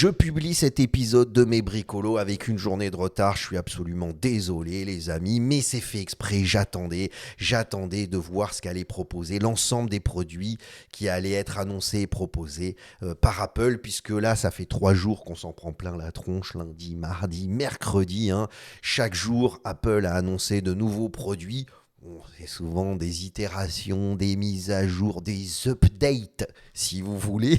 Je publie cet épisode de mes bricolos avec une journée de retard. Je suis absolument désolé, les amis, mais c'est fait exprès. J'attendais de voir ce qu'allait proposer l'ensemble des produits qui allaient être annoncés et proposés par Apple, puisque là, ça fait 3 jours qu'on s'en prend plein la tronche, lundi, mardi, mercredi. Chaque jour, Apple a annoncé de nouveaux produits. C'est souvent des itérations, des mises à jour, des updates, si vous voulez.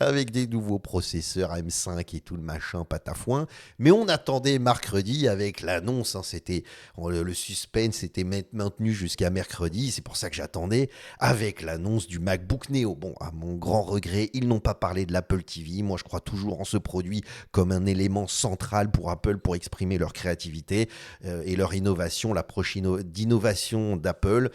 Avec des nouveaux processeurs M5 et tout le machin patafouin. Mais on attendait mercredi avec l'annonce. Le suspense était maintenu jusqu'à mercredi. C'est pour ça que j'attendais avec l'annonce du MacBook Neo. Bon, à mon grand regret, ils n'ont pas parlé de l'Apple TV. Moi, je crois toujours en ce produit comme un élément central pour Apple pour exprimer leur créativité et leur innovation, l'approche d'innovation d'Apple.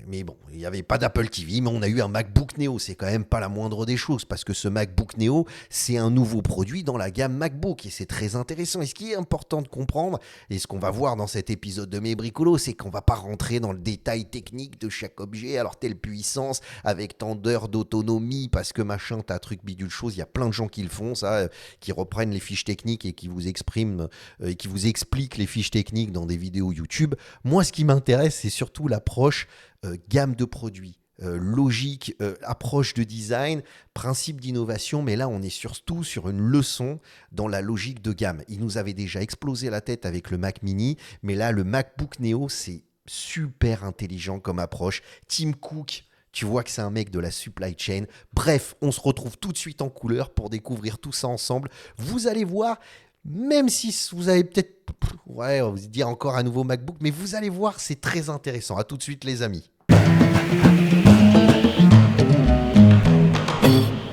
Mais bon, il n'y avait pas d'Apple TV, mais on a eu un MacBook Neo. C'est quand même pas la moindre des choses, parce que ce MacBook Neo, c'est un nouveau produit dans la gamme MacBook, et c'est très intéressant. Et ce qui est important de comprendre, et ce qu'on va voir dans cet épisode de Mes Bricolos, c'est qu'on va pas rentrer dans le détail technique de chaque objet. Alors, telle puissance, avec tant d'heures d'autonomie, parce que machin, t'as truc bidule chose. Il y a plein de gens qui le font, ça, qui reprennent les fiches techniques et qui vous expriment, qui vous expliquent les fiches techniques dans des vidéos YouTube. Moi, ce qui m'intéresse, c'est surtout l'approche gamme de produits, logique, approche de design, principe d'innovation, mais là on est surtout sur une leçon dans la logique de gamme. Il nous avait déjà explosé la tête avec le Mac Mini, mais là le MacBook Neo, c'est super intelligent comme approche. Tim Cook, tu vois que c'est un mec de la supply chain. Bref, on se retrouve tout de suite en couleur pour découvrir tout ça ensemble. Vous allez voir, même si vous avez peut-être, on va se dire encore un nouveau MacBook, mais vous allez voir, c'est très intéressant. À tout de suite les amis.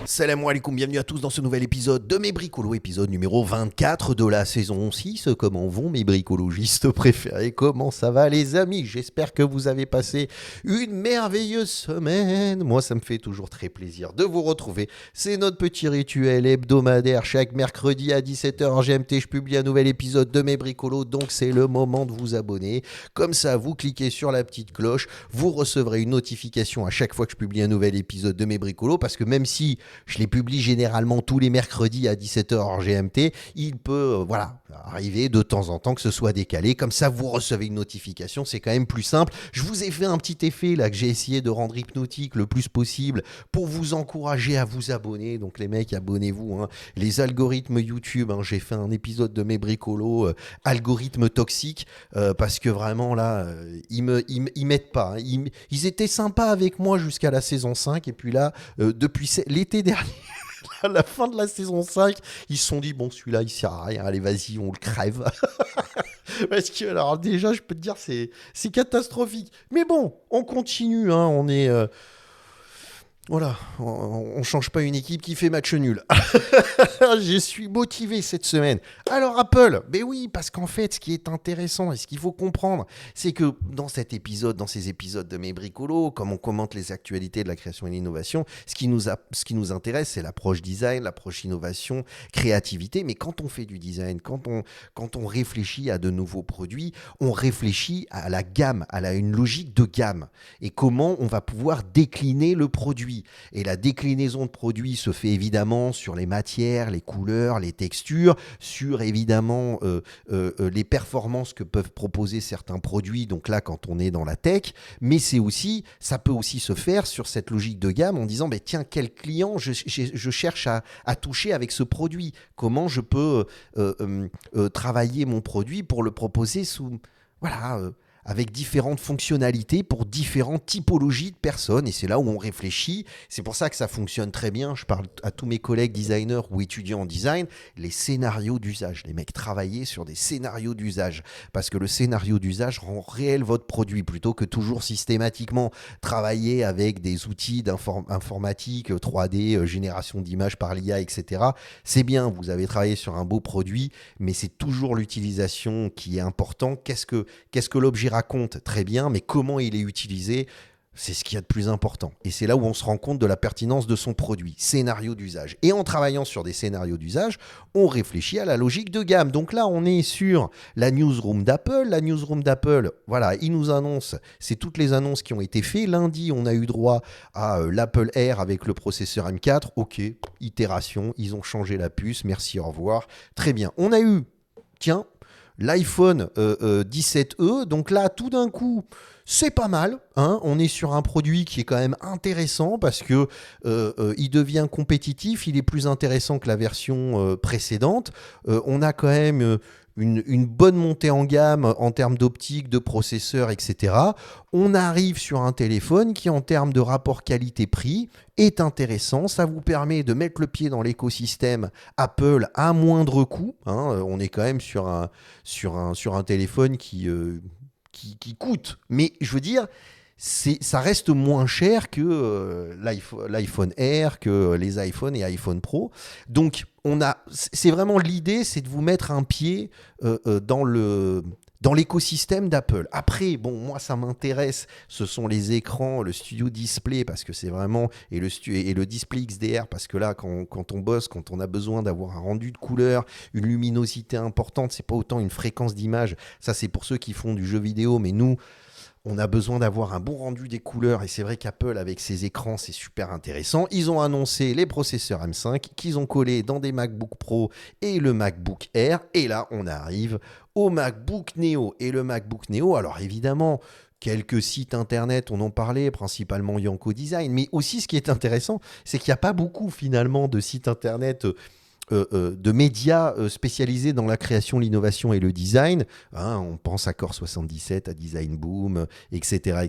Salam alaikum, bienvenue à tous dans ce nouvel épisode de Mes Bricolos, épisode numéro 24 de la saison 6. Comment vont mes bricologistes préférés? Comment ça va les amis? J'espère que vous avez passé une merveilleuse semaine. Moi, ça me fait toujours très plaisir de vous retrouver. C'est notre petit rituel hebdomadaire. Chaque mercredi à 17h GMT, je publie un nouvel épisode de Mes Bricolos. Donc, c'est le moment de vous abonner. Comme ça, vous cliquez sur la petite cloche. Vous recevrez une notification à chaque fois que je publie un nouvel épisode de Mes Bricolos. Parce que même si je les publie généralement tous les mercredis à 17h hors GMT. Il peut arriver de temps en temps que ce soit décalé. Comme ça, vous recevez une notification. C'est quand même plus simple. Je vous ai fait un petit effet là que j'ai essayé de rendre hypnotique le plus possible pour vous encourager à vous abonner. Donc les mecs, abonnez-vous. Les algorithmes YouTube, j'ai fait un épisode de Mes Bricolos, algorithme toxique, parce que vraiment là, ils m'aident pas. Ils étaient sympas avec moi jusqu'à la saison 5. Et puis là, depuis l'été dernier, à la fin de la saison 5, ils se sont dit, bon, celui-là, il sert à rien, allez, vas-y, on le crève. Parce que, alors, déjà, je peux te dire, c'est catastrophique. Mais bon, on continue, on est... Voilà, on change pas une équipe qui fait match nul. Je suis motivé cette semaine. Alors Apple, ben oui, parce qu'en fait, ce qui est intéressant et ce qu'il faut comprendre, c'est que dans ces épisodes de Mes Bricolos, comme on commente les actualités de la création et de l'innovation, ce qui nous intéresse, c'est l'approche design, l'approche innovation, créativité. Mais quand on fait du design, quand on réfléchit à de nouveaux produits, on réfléchit à la gamme, une logique de gamme et comment on va pouvoir décliner le produit. Et la déclinaison de produits se fait évidemment sur les matières, les couleurs, les textures, sur évidemment les performances que peuvent proposer certains produits. Donc là, quand on est dans la tech, mais ça peut aussi se faire sur cette logique de gamme en disant, tiens, quel client je cherche à toucher avec ce produit? Comment je peux travailler mon produit pour le proposer avec différentes fonctionnalités pour différentes typologies de personnes. Et c'est là où on réfléchit. C'est pour ça que ça fonctionne très bien. Je parle à tous mes collègues designers ou étudiants en design, les scénarios d'usage. Les mecs, travaillez sur des scénarios d'usage. Parce que le scénario d'usage rend réel votre produit plutôt que toujours systématiquement travailler avec des outils d'informatique, 3D, génération d'images par l'IA, etc. C'est bien, vous avez travaillé sur un beau produit, mais c'est toujours l'utilisation qui est important. Qu'est-ce que l'objet raconte? Très bien, mais comment il est utilisé? C'est ce qu'il y a de plus important. Et c'est là où on se rend compte de la pertinence de son produit. Scénario d'usage. Et en travaillant sur des scénarios d'usage, on réfléchit à la logique de gamme. Donc là, on est sur la newsroom d'Apple. La newsroom d'Apple, voilà, ils nous annoncent, c'est toutes les annonces qui ont été faites. Lundi, on a eu droit à l'Apple Air avec le processeur M4. Ok, itération, ils ont changé la puce. Merci, au revoir. Très bien. On a eu, tiens, l'iPhone 17e. Donc là, tout d'un coup, c'est pas mal, hein. On est sur un produit qui est quand même intéressant parce que il devient compétitif, il est plus intéressant que la version précédente. On a quand même une bonne montée en gamme en termes d'optique, de processeur, etc. On arrive sur un téléphone qui, en termes de rapport qualité-prix, est intéressant. Ça vous permet de mettre le pied dans l'écosystème Apple à moindre coût, hein. On est quand même sur un téléphone qui coûte. Mais je veux dire, ça reste moins cher que l'iPhone Air, que les iPhones et iPhone Pro. Donc, c'est vraiment l'idée, c'est de vous mettre un pied dans l'écosystème d'Apple. Après, bon, moi, ça m'intéresse. Ce sont les écrans, le Studio Display, parce que c'est vraiment... Et le Display XDR, parce que là, quand on bosse, quand on a besoin d'avoir un rendu de couleur, une luminosité importante, c'est pas autant une fréquence d'image. Ça, c'est pour ceux qui font du jeu vidéo, mais nous... On a besoin d'avoir un bon rendu des couleurs et c'est vrai qu'Apple avec ses écrans c'est super intéressant. Ils ont annoncé les processeurs M5 qu'ils ont collés dans des MacBook Pro et le MacBook Air et là on arrive au MacBook Neo. Et le MacBook Neo, alors évidemment quelques sites internet on en parlait, principalement Yanko Design, mais aussi ce qui est intéressant c'est qu'il n'y a pas beaucoup finalement de sites internet de médias spécialisés dans la création, l'innovation et le design. Hein, on pense à Core 77, à Design Boom, etc.,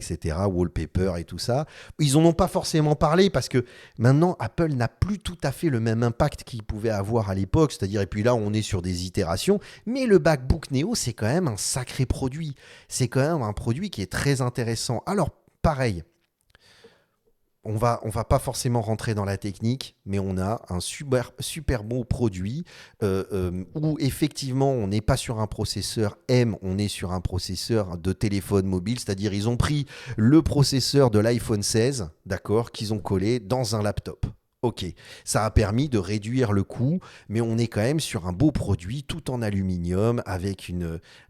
Wallpaper et tout ça. Ils n'en ont pas forcément parlé parce que maintenant, Apple n'a plus tout à fait le même impact qu'il pouvait avoir à l'époque. C'est-à-dire, et puis là, on est sur des itérations. Mais le MacBook Neo, c'est quand même un sacré produit. C'est quand même un produit qui est très intéressant. Alors, pareil, on va pas forcément rentrer dans la technique, mais on a un super beau produit où effectivement on n'est pas sur un processeur M, on est sur un processeur de téléphone mobile, c'est-à-dire ils ont pris le processeur de l'iPhone 16, d'accord, qu'ils ont collé dans un laptop. Ok, ça a permis de réduire le coût, mais on est quand même sur un beau produit tout en aluminium avec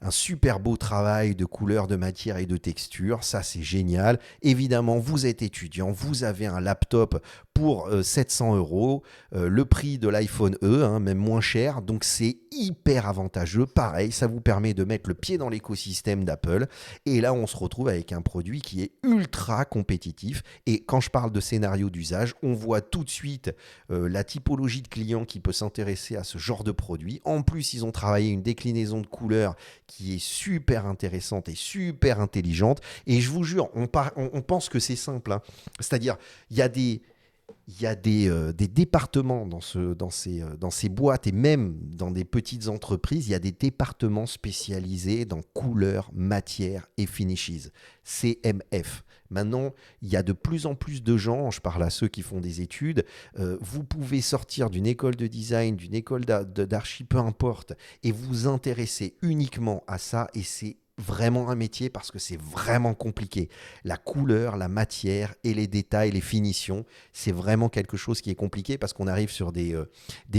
un super beau travail de couleur, de matière et de texture. Ça, c'est génial. Évidemment, vous êtes étudiant, vous avez un laptop pour 700 €, le prix de l'iPhone E, hein, même moins cher. Donc, c'est hyper avantageux. Pareil, ça vous permet de mettre le pied dans l'écosystème d'Apple. Et là, on se retrouve avec un produit qui est ultra compétitif. Et quand je parle de scénario d'usage, on voit tout de suite la typologie de clients qui peut s'intéresser à ce genre de produit. En plus, ils ont travaillé une déclinaison de couleurs qui est super intéressante et super intelligente. Et je vous jure, on pense que c'est simple, hein. C'est-à-dire, il y a des départements dans ces boîtes et même dans des petites entreprises, il y a des départements spécialisés dans couleurs, matières et finishes. CMF. Maintenant, il y a de plus en plus de gens, je parle à ceux qui font des études, vous pouvez sortir d'une école de design, d'une école d'archi, peu importe, et vous intéresser uniquement à ça et c'est vraiment un métier parce que c'est vraiment compliqué. La couleur, la matière et les détails, les finitions, c'est vraiment quelque chose qui est compliqué parce qu'on arrive sur des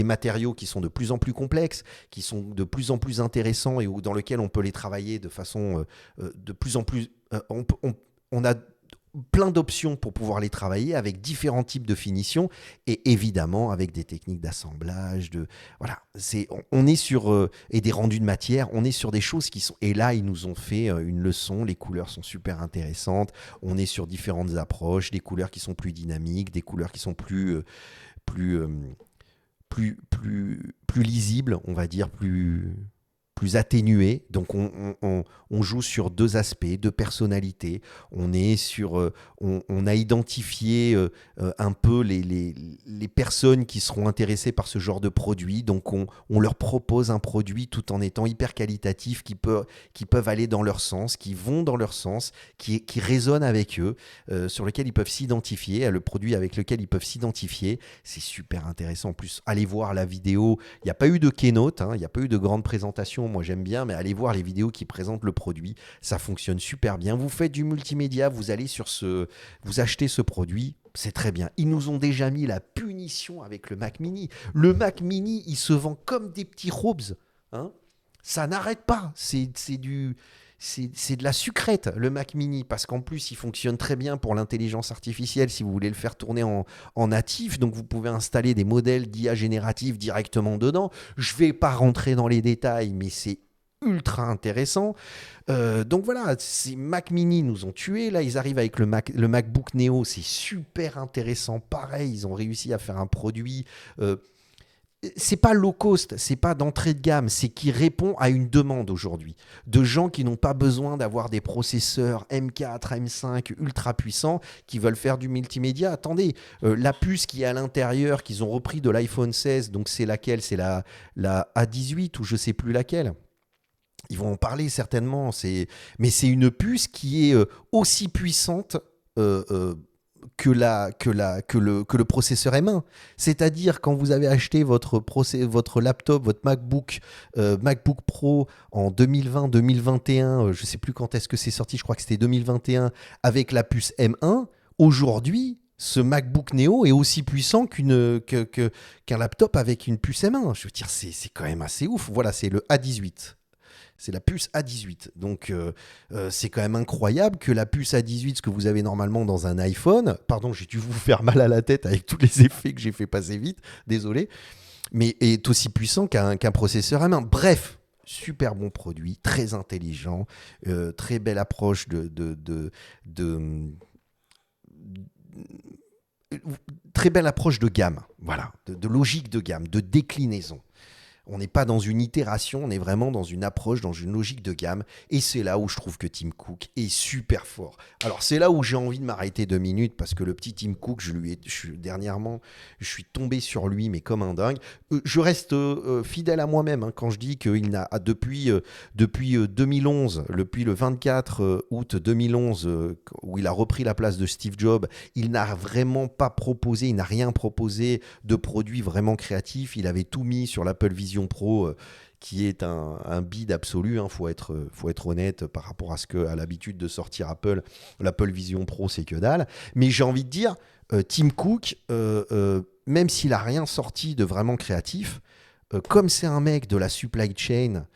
matériaux qui sont de plus en plus complexes, qui sont de plus en plus intéressants et dans lesquels on peut les travailler de façon de plus en plus... on a plein d'options pour pouvoir les travailler avec différents types de finitions et évidemment avec des techniques d'assemblage, voilà, on est sur et des rendus de matière, on est sur des choses qui sont et là ils nous ont fait une leçon, les couleurs sont super intéressantes, on est sur différentes approches, des couleurs qui sont plus dynamiques, des couleurs qui sont plus lisibles, on va dire plus atténué. Donc on joue sur deux aspects, deux personnalités. On a identifié un peu les personnes qui seront intéressées par ce genre de produit. Donc on leur propose un produit tout en étant hyper qualitatif, qui peuvent aller dans leur sens, qui vont dans leur sens, qui résonnent avec eux, sur lequel ils peuvent s'identifier, le produit avec lequel ils peuvent s'identifier. C'est super intéressant. En plus, allez voir la vidéo. Il n'y a pas eu de keynote, hein, il n'y a pas eu de grande présentation présentation, moi j'aime bien, mais allez voir les vidéos qui présentent le produit, ça fonctionne super bien. Vous faites du multimédia, vous allez vous achetez ce produit, c'est très bien. Ils nous ont déjà mis la punition avec le Mac Mini. Le Mac Mini, il se vend comme des petits robes, hein. Ça n'arrête pas, c'est de la sucrète, le Mac Mini, parce qu'en plus, il fonctionne très bien pour l'intelligence artificielle si vous voulez le faire tourner en natif. Donc, vous pouvez installer des modèles d'IA génératifs directement dedans. Je ne vais pas rentrer dans les détails, mais c'est ultra intéressant. Donc voilà, ces Mac Mini nous ont tués. Là, ils arrivent avec le MacBook Neo. C'est super intéressant. Pareil, ils ont réussi à faire un produit... c'est pas low cost, c'est pas d'entrée de gamme, c'est qui répond à une demande aujourd'hui de gens qui n'ont pas besoin d'avoir des processeurs M4, M5 ultra puissants qui veulent faire du multimédia. Attendez, la puce qui est à l'intérieur, qu'ils ont repris de l'iPhone 16, donc c'est laquelle? C'est la A18 ou je sais plus laquelle. Ils vont en parler certainement, mais c'est une puce qui est aussi puissante que le processeur M1. C'est-à-dire quand vous avez acheté votre laptop, votre MacBook Pro en 2020-2021, je ne sais plus quand est-ce que c'est sorti, je crois que c'était 2021, avec la puce M1, aujourd'hui, ce MacBook Neo est aussi puissant qu'un laptop avec une puce M1. Je veux dire, c'est quand même assez ouf. Voilà, c'est le A18. C'est la puce A18. Donc, c'est quand même incroyable que la puce A18, ce que vous avez normalement dans un iPhone, pardon, j'ai dû vous faire mal à la tête avec tous les effets que j'ai fait passer vite, désolé, mais est aussi puissant qu'un processeur M1. Bref, super bon produit, très intelligent, très belle approche très belle approche de gamme, voilà, de logique de gamme, de déclinaison. On n'est pas dans une itération, on est vraiment dans une approche, dans une logique de gamme. Et c'est là où je trouve que Tim Cook est super fort. Alors, c'est là où j'ai envie de m'arrêter 2 minutes parce que le petit Tim Cook, dernièrement, je suis tombé sur lui, mais comme un dingue. Je reste fidèle à moi-même hein, quand je dis qu'il n'a, depuis 2011, depuis le 24 août 2011, où il a repris la place de Steve Jobs, il n'a vraiment pas proposé, il n'a rien proposé de produit vraiment créatif. Il avait tout mis sur l'Apple Vision Pro, qui est un bid absolu, hein, faut être honnête par rapport à ce qu'a l'habitude de sortir Apple. L'Apple Vision Pro, c'est que dalle. Mais j'ai envie de dire, Tim Cook, même s'il n'a rien sorti de vraiment créatif, comme c'est un mec de la supply chain,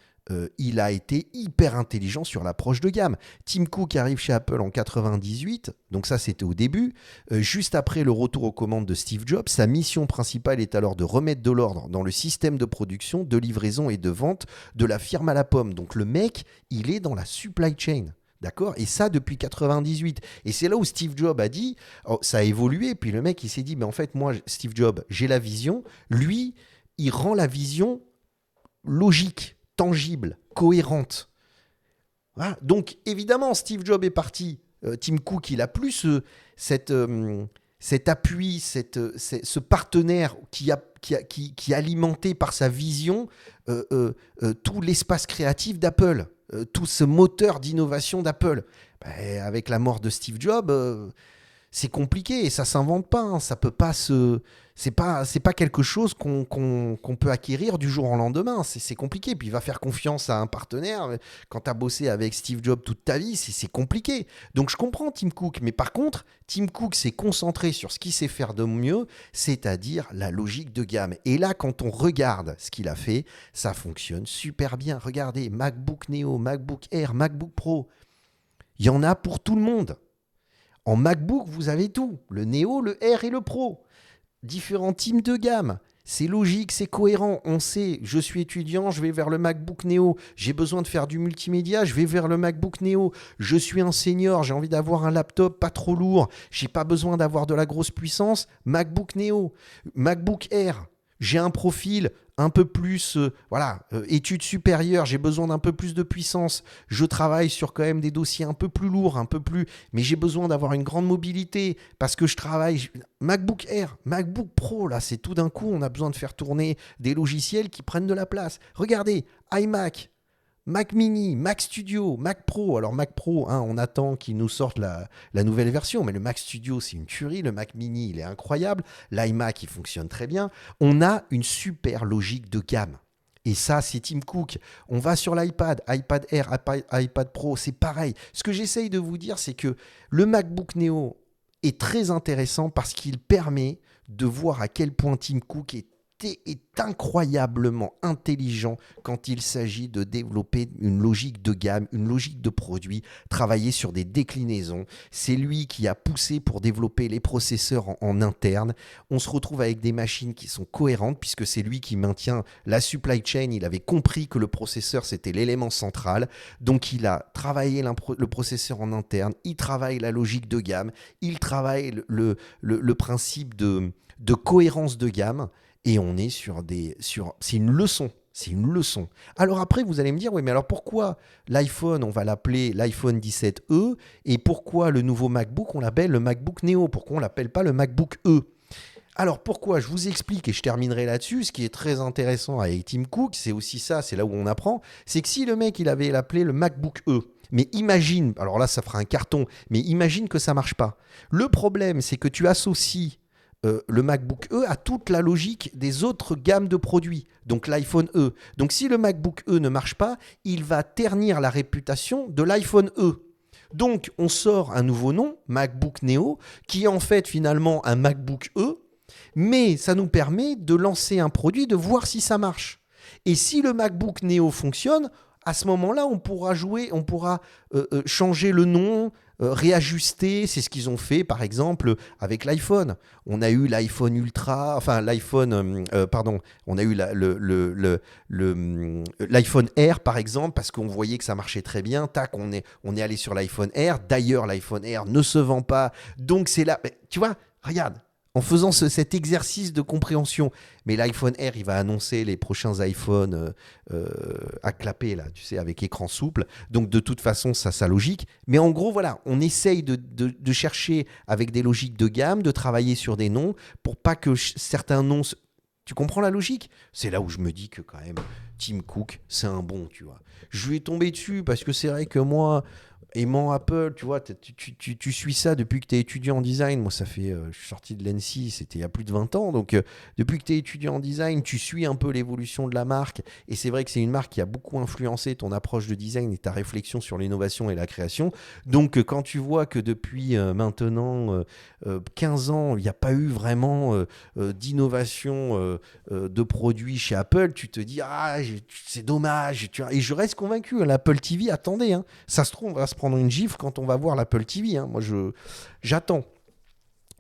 il a été hyper intelligent sur l'approche de gamme. Tim Cook arrive chez Apple en 98, donc ça c'était au début. Juste après le retour aux commandes de Steve Jobs, sa mission principale est alors de remettre de l'ordre dans le système de production, de livraison et de vente de la firme à la pomme. Donc le mec, il est dans la supply chain. D'accord? Et ça depuis 98. Et c'est là où Steve Jobs a dit, ça a évolué, puis le mec il s'est dit, mais en fait moi, Steve Jobs, j'ai la vision. Lui, il rend la vision logique, tangible, cohérente. Voilà. Donc, évidemment, Steve Jobs est parti. Tim Cook, il a plus cet appui, ce partenaire qui est alimenté par sa vision tout l'espace créatif d'Apple, tout ce moteur d'innovation d'Apple. Avec la mort de Steve Jobs, c'est compliqué et ça s'invente pas. Hein. Ça peut pas c'est pas quelque chose qu'on peut acquérir du jour au lendemain. C'est compliqué. Puis il va faire confiance à un partenaire. Quand tu as bossé avec Steve Jobs toute ta vie, c'est compliqué. Donc je comprends Tim Cook. Mais par contre, Tim Cook s'est concentré sur ce qu'il sait faire de mieux, c'est-à-dire la logique de gamme. Et là, quand on regarde ce qu'il a fait, ça fonctionne super bien. Regardez, MacBook Neo, MacBook Air, MacBook Pro. Il y en a pour tout le monde. En MacBook, vous avez tout. Le Neo, le Air et le Pro. Différents types de gamme. C'est logique, c'est cohérent. On sait, je suis étudiant, je vais vers le MacBook Neo. J'ai besoin de faire du multimédia, je vais vers le MacBook Neo. Je suis un senior, j'ai envie d'avoir un laptop pas trop lourd. J'ai pas besoin d'avoir de la grosse puissance. MacBook Neo. MacBook Air. J'ai un profil un peu plus, études supérieures, j'ai besoin d'un peu plus de puissance. Je travaille sur quand même des dossiers un peu plus lourds, mais j'ai besoin d'avoir une grande mobilité parce que je travaille. MacBook Air, MacBook Pro, là, c'est tout d'un coup, on a besoin de faire tourner des logiciels qui prennent de la place. Regardez, iMac, Mac Mini, Mac Studio, Mac Pro. Alors Mac Pro, hein, on attend qu'ils nous sortent la nouvelle version, mais le Mac Studio, c'est une tuerie. Le Mac Mini, il est incroyable. L'iMac, il fonctionne très bien. On a une super logique de gamme. Et ça, c'est Tim Cook. On va sur l'iPad, iPad Air, iPad Pro, c'est pareil. Ce que j'essaye de vous dire, c'est que le MacBook Neo est très intéressant parce qu'il permet de voir à quel point Tim Cook est incroyablement intelligent quand il s'agit de développer une logique de gamme, une logique de produit, travailler sur des déclinaisons. C'est lui qui a poussé pour développer les processeurs en interne. On se retrouve avec des machines qui sont cohérentes puisque c'est lui qui maintient la supply chain. Il avait compris que le processeur, c'était l'élément central. Donc, il a travaillé le processeur en interne. Il travaille la logique de gamme. Il travaille le principe de cohérence de gamme. Et on est c'est une leçon. C'est une leçon. Alors après, vous allez me dire, oui, mais alors pourquoi l'iPhone, on va l'appeler l'iPhone 17e et pourquoi le nouveau MacBook, on l'appelle le MacBook Neo? Pourquoi on ne l'appelle pas le MacBook E? Alors pourquoi? Je vous explique et je terminerai là-dessus. Ce qui est très intéressant avec Tim Cook, c'est aussi ça, c'est là où on apprend, c'est que si le mec, il avait l'appelé le MacBook E, mais imagine, alors là, ça fera un carton, mais imagine que ça ne marche pas. Le problème, c'est que tu associes le MacBook E a toute la logique des autres gammes de produits, donc l'iPhone E. Donc si le MacBook E ne marche pas, il va ternir la réputation de l'iPhone E. Donc on sort un nouveau nom, MacBook Neo, qui est en fait finalement un MacBook E, mais ça nous permet de lancer un produit, de voir si ça marche. Et si le MacBook Neo fonctionne, à ce moment-là, on pourra changer le nom, réajuster. C'est ce qu'ils ont fait, par exemple, avec l'iPhone. On a eu l'iPhone Ultra, enfin l'iPhone, on a eu l'iPhone Air, par exemple, parce qu'on voyait que ça marchait très bien. Tac, on est allé sur l'iPhone Air. D'ailleurs, l'iPhone Air ne se vend pas. Donc, c'est là. Mais, tu vois, regarde. En faisant cet exercice de compréhension, mais l'iPhone Air, il va annoncer les prochains iPhones à clapper, là, tu sais, avec écran souple. Donc, de toute façon, ça, sa logique. Mais en gros, voilà, on essaye de chercher avec des logiques de gamme, de travailler sur des noms pour pas que certains noms... Tu comprends la logique? C'est là où je me dis que quand même, Tim Cook, c'est un bon, tu vois. Je lui ai tombé dessus parce que c'est vrai que moi... aimant Apple, tu vois, tu suis ça depuis que tu es étudiant en design. Moi, ça fait, je suis sorti de l'ENSI, c'était il y a plus de 20 ans. Donc, depuis que tu es étudiant en design, tu suis un peu l'évolution de la marque. Et c'est vrai que c'est une marque qui a beaucoup influencé ton approche de design et ta réflexion sur l'innovation et la création. Donc, quand tu vois que depuis maintenant 15 ans, il n'y a pas eu vraiment d'innovation de produits chez Apple, tu te dis, ah, c'est dommage. Et je reste convaincu, l'Apple TV, attendez, hein, ça se trouve, on va se prendre une gifle quand on va voir l'Apple TV. Hein. Moi, j'attends.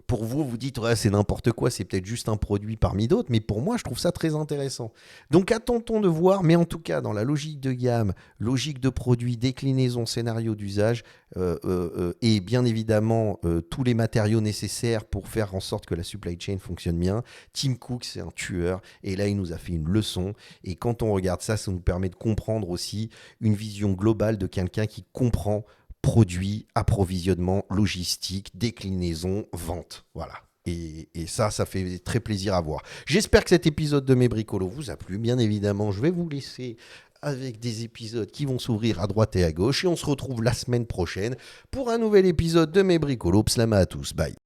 Pour vous, vous dites, ouais, c'est n'importe quoi, c'est peut-être juste un produit parmi d'autres, mais pour moi, je trouve ça très intéressant. Donc, attendons de voir, mais en tout cas, dans la logique de gamme, logique de produit, déclinaison, scénario d'usage, et bien évidemment, tous les matériaux nécessaires pour faire en sorte que la supply chain fonctionne bien, Tim Cook, c'est un tueur, et là, il nous a fait une leçon, et quand on regarde ça, ça nous permet de comprendre aussi une vision globale de quelqu'un qui comprend produits, approvisionnement, logistique, déclinaison, vente. Voilà. Et ça fait très plaisir à voir. J'espère que cet épisode de Mes Bricolos vous a plu. Bien évidemment, je vais vous laisser avec des épisodes qui vont s'ouvrir à droite et à gauche. Et on se retrouve la semaine prochaine pour un nouvel épisode de Mes Bricolos. Pslama à tous. Bye.